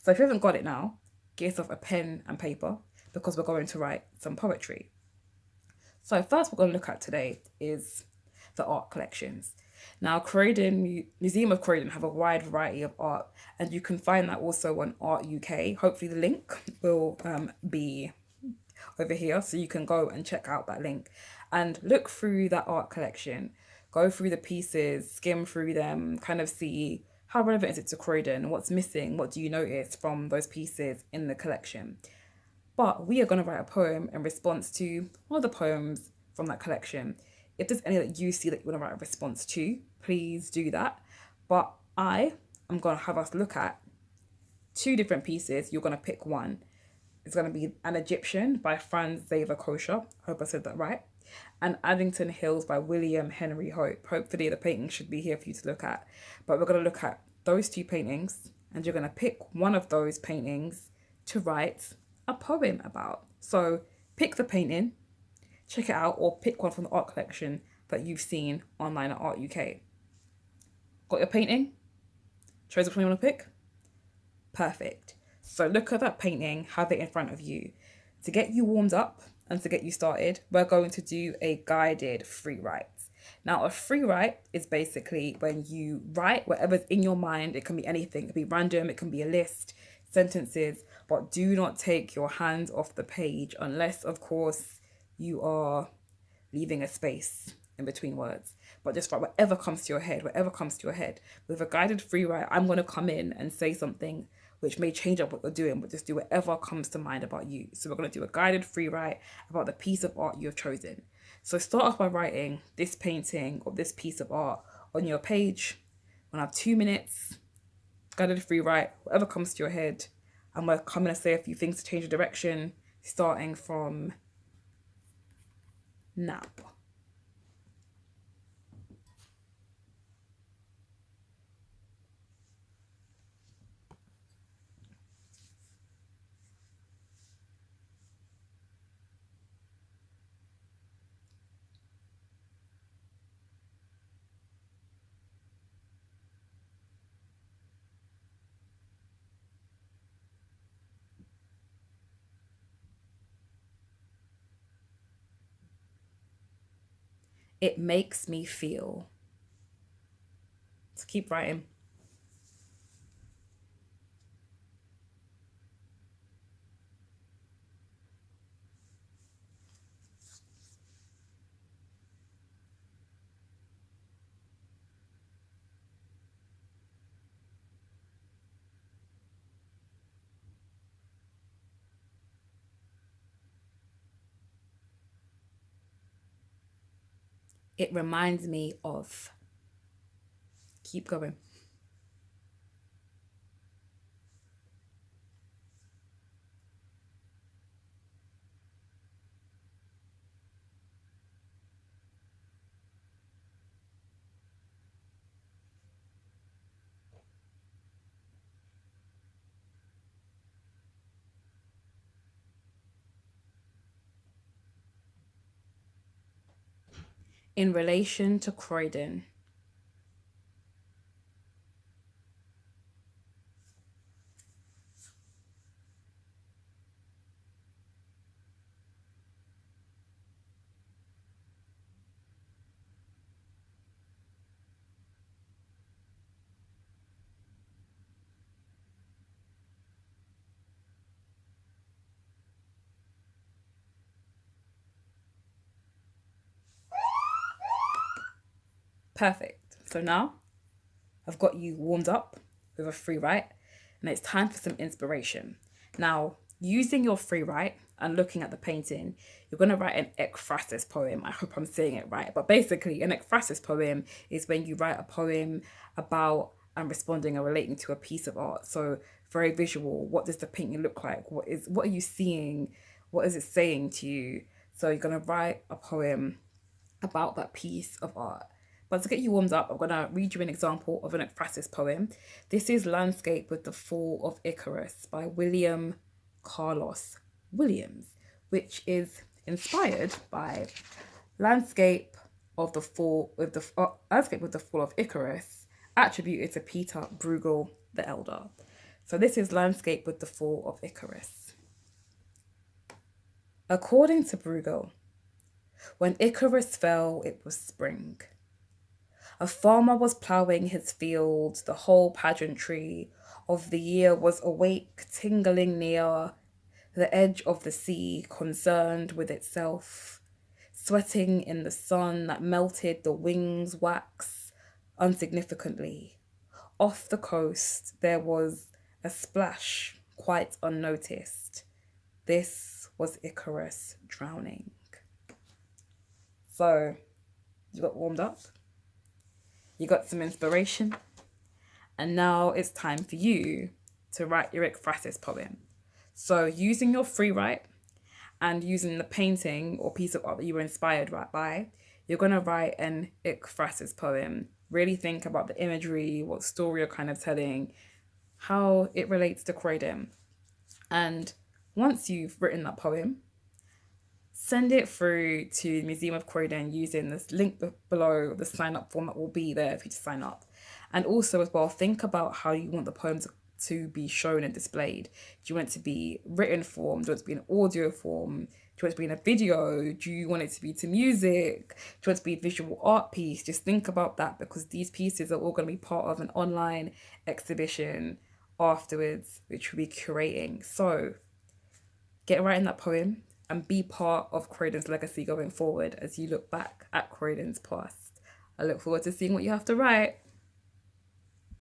So if you haven't got it now, get yourself a pen and paper because we're going to write some poetry. So first we're going to look at today is the art collections. Now, Croydon Museum of Croydon have a wide variety of art, and you can find that also on Art UK. Hopefully, the link will be over here, so you can go and check out that link and look through that art collection. Go through the pieces, skim through them, kind of see how relevant is it to Croydon, what's missing, what do you notice from those pieces in the collection. But we are going to write a poem in response to all the poems from that collection. If there's any that you see that you want to write a response to, please do that. But I am going to have us look at two different pieces. You're going to pick one. It's going to be An Egyptian by Franz Xaver Kosher. Hope I said that right. And Addington Hills by William Henry Hope. Hopefully the painting should be here for you to look at. But we're going to look at those two paintings, and you're going to pick one of those paintings to write a poem about. So pick the painting, check it out, or pick one from the art collection that you've seen online at Art UK. Got your painting? Chose which one you want to pick? Perfect. So look at that painting, have it in front of you. To get you warmed up and to get you started, we're going to do a guided free write. Now, a free write is basically when you write whatever's in your mind. It can be anything. It can be random. It can be a list, sentences, but do not take your hands off the page unless, of course, you are leaving a space in between words. But just write whatever comes to your head, whatever comes to your head. With a guided free write, I'm going to come in and say something which may change up what you're doing, but just do whatever comes to mind about you. So we're going to do a guided free write about the piece of art you have chosen. So start off by writing this painting or this piece of art on your page. We'll have 2 minutes, guided free write, whatever comes to your head. And we're coming to say a few things to change the direction, starting from now. It makes me feel. So keep writing. It reminds me of. Keep going. In relation to Croydon. Perfect. So now I've got you warmed up with a free write, and it's time for some inspiration. Now, using your free write and looking at the painting, you're going to write an ekphrasis poem. I hope I'm saying it right. But basically, an ekphrasis poem is when you write a poem about and responding or relating to a piece of art. So very visual. What does the painting look like? What are you seeing? What is it saying to you? So you're going to write a poem about that piece of art. But to get you warmed up, I'm going to read you an example of an ekphrasis poem. This is Landscape with the Fall of Icarus by William Carlos Williams, which is inspired by Landscape of the Fall with the Landscape with the Fall of Icarus, attributed to Peter Bruegel the Elder. So this is Landscape with the Fall of Icarus. According to Bruegel, when Icarus fell, it was spring. A farmer was ploughing his field, the whole pageantry of the year was awake, tingling near the edge of the sea, concerned with itself, sweating in the sun that melted the wings' wax insignificantly. Off the coast, there was a splash quite unnoticed. This was Icarus drowning. So, you got warmed up, you got some inspiration, and now it's time for you to write your ekphrasis poem. So, using your free write and using the painting or piece of art that you were inspired by, you're going to write an ekphrasis poem. Really think about the imagery, what story you're kind of telling, how it relates to Croydon. And once you've written that poem, send it through to Museum of Croydon using this link below, the sign up form that will be there for you to sign up. And also as well, think about how you want the poem to be shown and displayed. Do you want it to be written form? Do you want it to be in audio form? Do you want it to be in a video? Do you want it to be to music? Do you want it to be a visual art piece? Just think about that, because these pieces are all going to be part of an online exhibition afterwards, which we'll be curating. So get writing that poem and be part of Croydon's legacy going forward as you look back at Croydon's past. I look forward to seeing what you have to write.